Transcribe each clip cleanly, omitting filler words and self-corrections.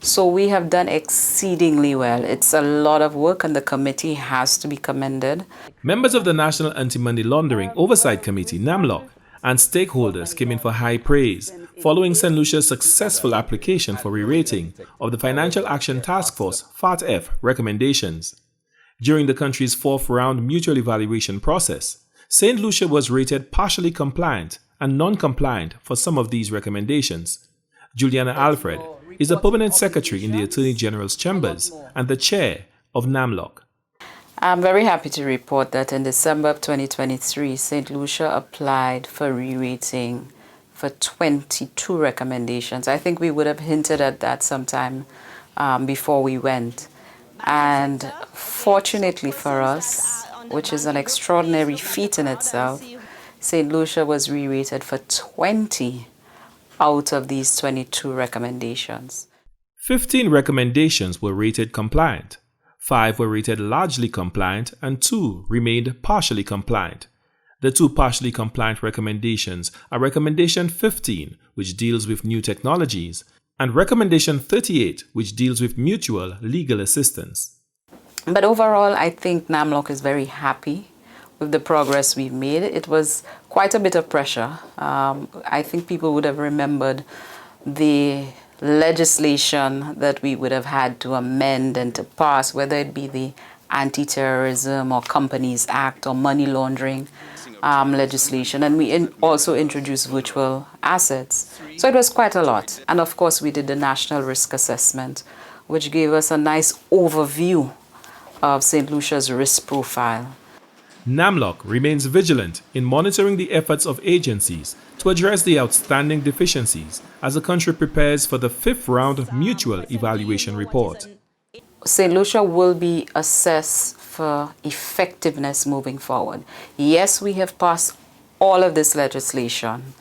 So we have done exceedingly well. It's a lot of work and the committee has to be commended. Members of the National Anti-Money Laundering Oversight Committee, NAMLOC, and stakeholders came in for high praise following Saint Lucia's successful application for re-rating of the Financial Action Task Force FATF recommendations. During the country's fourth round mutual evaluation process, Saint Lucia was rated partially compliant and non-compliant for some of these recommendations. Juliana Alfred is a permanent secretary in the Attorney General's chambers and the chair of NAMLOC. I'm very happy to report that in December of 2023, Saint Lucia applied for re-rating for 22 recommendations. I think we would have hinted at that sometime before we went. And fortunately for us, which is an extraordinary feat in itself, Saint Lucia was re-rated for 20 out of these 22 recommendations. 15 recommendations were rated compliant, 5 were rated largely compliant, and 2 remained partially compliant. The 2 partially compliant recommendations are Recommendation 15, which deals with new technologies, and Recommendation 38, which deals with mutual legal assistance. But overall, I think NAMLOC is very happy with the progress we've made. It was quite a bit of pressure. I think people would have remembered the legislation that we would have had to amend and to pass, whether it be the Anti-Terrorism or Companies Act or money laundering legislation. And we also introduced virtual assets. So it was quite a lot. And of course, we did the National Risk Assessment, which gave us a nice overview of St. Lucia's risk profile. NAMLOC remains vigilant in monitoring the efforts of agencies to address the outstanding deficiencies as the country prepares for the 5th round mutual evaluation report. St. Lucia will be assessed for effectiveness moving forward. Yes, we have passed all of this legislation,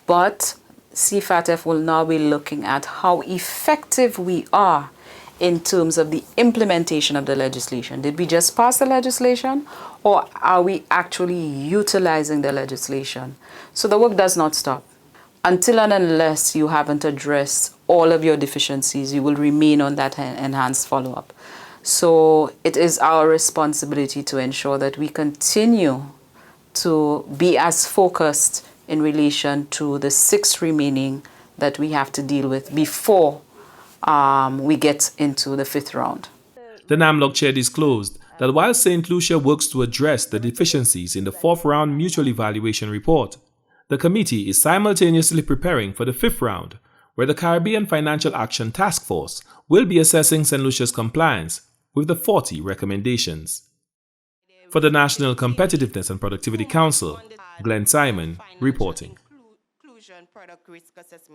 but CFATF will now be looking at how effective we are in terms of the implementation of the legislation. Did we just pass the legislation, or are we actually utilizing the legislation? So the work does not stop. Until and unless you haven't addressed all of your deficiencies, you will remain on that enhanced follow-up. So it is our responsibility to ensure that we continue to be as focused in relation to the 6 remaining that we have to deal with before we get into the 5th round. The NAMLOC chair disclosed that while St. Lucia works to address the deficiencies in the 4th round mutual evaluation report, the committee is simultaneously preparing for the 5th round, where the Caribbean Financial Action Task Force will be assessing St. Lucia's compliance with the 40 recommendations. For the National Competitiveness and Productivity Council, Glenn Simon reporting.